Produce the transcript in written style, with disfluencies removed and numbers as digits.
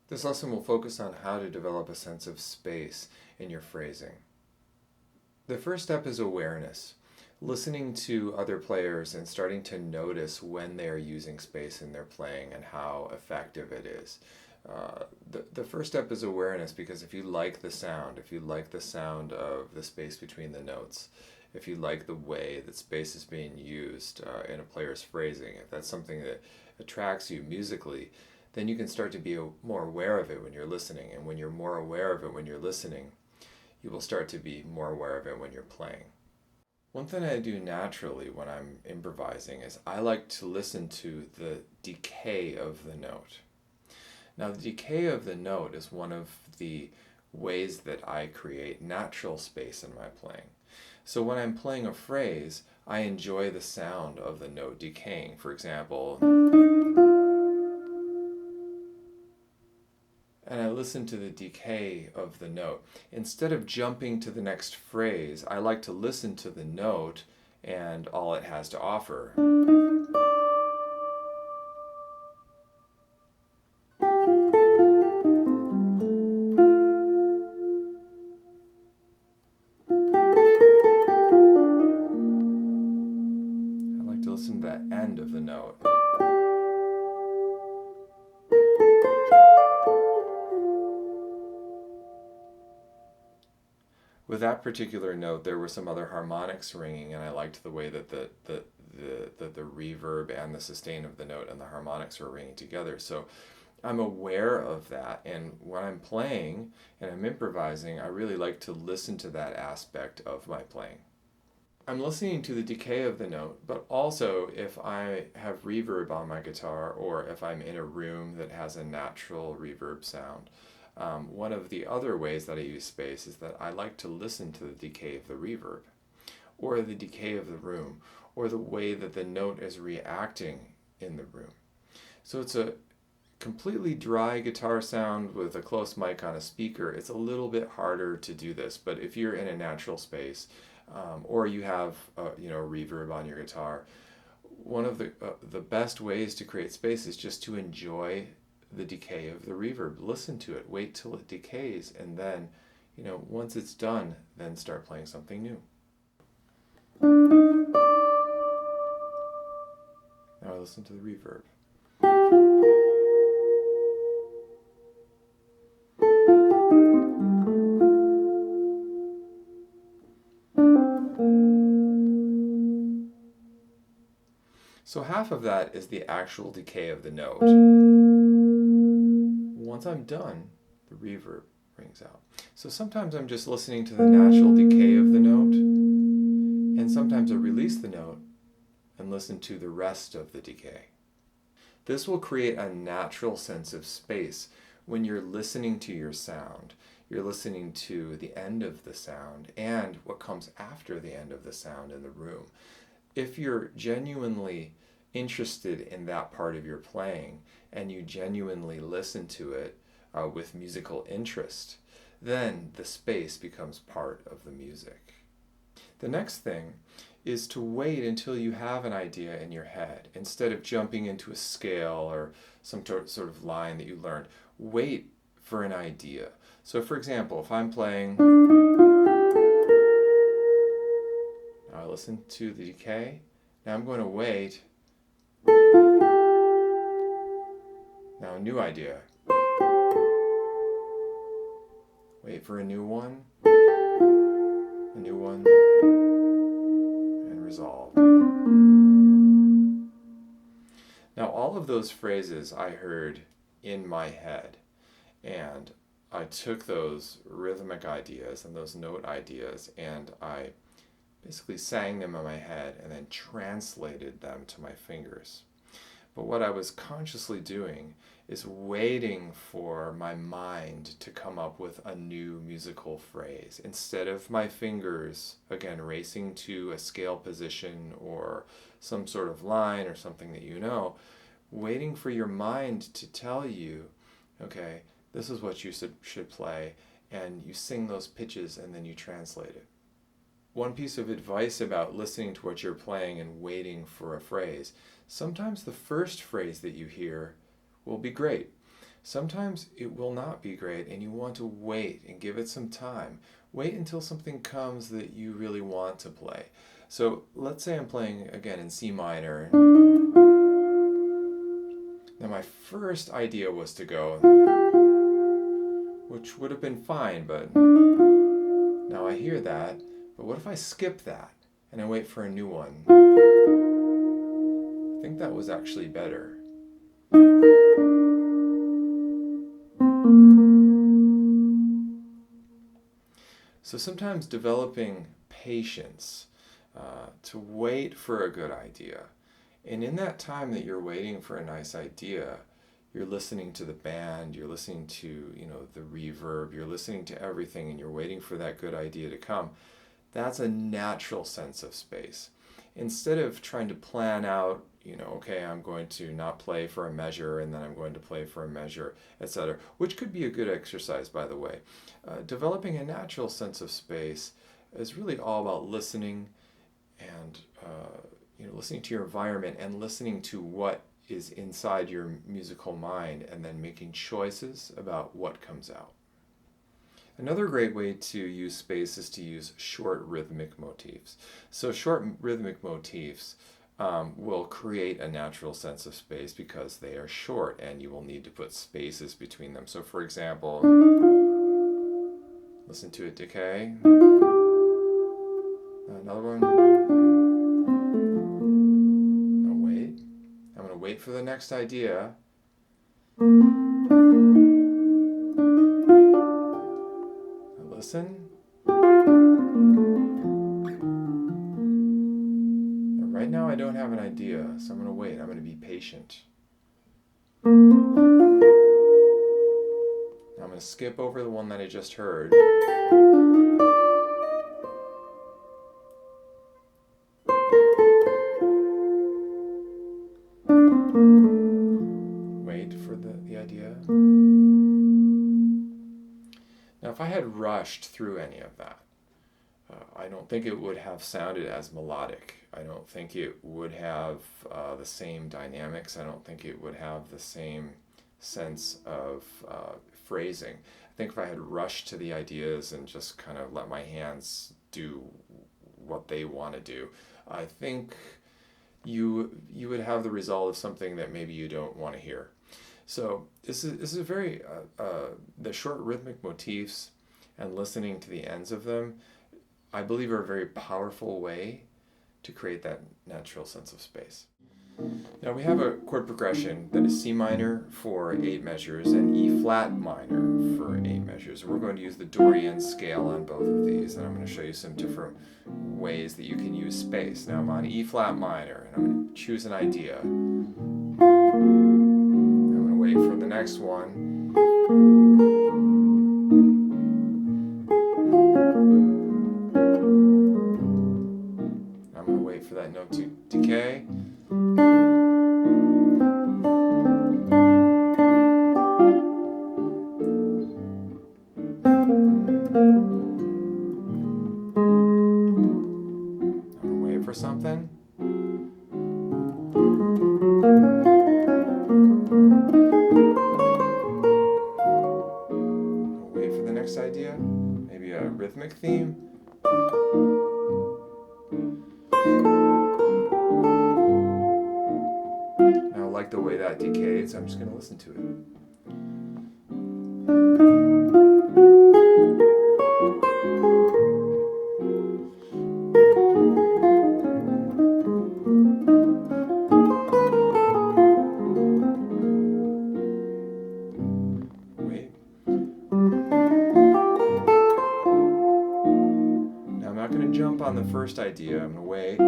This lesson will focus on how to develop a sense of space in your phrasing. The first step is awareness, listening to other players and starting to notice when they are using space in their playing and how effective it is. The first step is awareness, because if you like the sound of the space between the notes, if you like the way that space is being used in a player's phrasing, if that's something that attracts you musically, then you can start to be more aware of it when you're listening. And when you're more aware of it when you're listening, you will start to be more aware of it when you're playing. One thing I do naturally when I'm improvising is I like to listen to the decay of the note. Now, the decay of the note is one of the ways that I create natural space in my playing. So when I'm playing a phrase, I enjoy the sound of the note decaying. For example, and I listen to the decay of the note. Instead of jumping to the next phrase, I like to listen to the note and all it has to offer. I like to listen to that end of the note. With that particular note, there were some other harmonics ringing, and I liked the way that the reverb and the sustain of the note and the harmonics were ringing together. So I'm aware of that, and when I'm playing and I'm improvising, I really like to listen to that aspect of my playing. I'm listening to the decay of the note, but also if I have reverb on my guitar, or if I'm in a room that has a natural reverb sound. One of the other ways that I use space is that I like to listen to the decay of the reverb, or the decay of the room, or the way that the note is reacting in the room. So it's a completely dry guitar sound with a close mic on a speaker. It's a little bit harder to do this, but if you're in a natural space, or you have reverb on your guitar, one of the best ways to create space is just to enjoy the decay of the reverb. Listen to it, wait till it decays, and then, once it's done, then start playing something new. Now I listen to the reverb. So half of that is the actual decay of the note. Once I'm done, the reverb rings out. So sometimes I'm just listening to the natural decay of the note, and sometimes I release the note and listen to the rest of the decay. This will create a natural sense of space when you're listening to your sound. You're listening to the end of the sound and what comes after the end of the sound in the room. If you're genuinely interested in that part of your playing and you genuinely listen to it with musical interest, then the space becomes part of the music. The next thing is to wait until you have an idea in your head. Instead of jumping into a scale or some sort of line that you learned, wait for an idea. So for example, if I'm playing, now I listen to the decay, now I'm going to wait. Now a new idea. Wait for a new one, and resolve. Now all of those phrases I heard in my head, and I took those rhythmic ideas and those note ideas and I basically sang them in my head and then translated them to my fingers. But what I was consciously doing is waiting for my mind to come up with a new musical phrase. Instead of my fingers, again, racing to a scale position or some sort of line or something that waiting for your mind to tell you, okay, this is what you should play, and you sing those pitches and then you translate it. One piece of advice about listening to what you're playing and waiting for a phrase: sometimes the first phrase that you hear will be great. Sometimes it will not be great, and you want to wait and give it some time. Wait until something comes that you really want to play. So let's say I'm playing again in C minor. Now my first idea was to go, which would have been fine, but now I hear that. But what if I skip that and I wait for a new one? I think that was actually better. So sometimes developing patience to wait for a good idea. And in that time that you're waiting for a nice idea, you're listening to the band, you're listening to, the reverb, you're listening to everything, and you're waiting for that good idea to come. That's a natural sense of space. Instead of trying to plan out, okay, I'm going to not play for a measure and then I'm going to play for a measure, etc., which could be a good exercise, by the way. Developing a natural sense of space is really all about listening and listening to your environment and listening to what is inside your musical mind, and then making choices about what comes out. Another great way to use space is to use short rhythmic motifs. So short rhythmic motifs will create a natural sense of space because they are short and you will need to put spaces between them. So for example, listen to it, decay. Another one. Now wait. I'm going to wait for the next idea. Listen. And right now I don't have an idea, so I'm going to wait. I'm going to be patient. Now I'm going to skip over the one that I just heard. Wait for the idea. Now, if I had rushed through any of that, I don't think it would have sounded as melodic. I don't think it would have the same dynamics. I don't think it would have the same sense of phrasing. I think if I had rushed to the ideas and just kind of let my hands do what they want to do, I think you would have the result of something that maybe you don't want to hear. So this is a very, the short rhythmic motifs and listening to the ends of them, I believe, are a very powerful way to create that natural sense of space. Now we have a chord progression that is C minor for 8 measures and E flat minor for 8 measures. We're going to use the Dorian scale on both of these, and I'm going to show you some different ways that you can use space. Now I'm on E flat minor, and I'm going to choose an idea. I'm going to wait for the next one. I'm going to wait for that note to decay. For something. Wait for the next idea. Maybe a rhythmic theme. Now I like the way that decays, so I'm just going to listen to it. Jump on the first idea. I'm going to wait.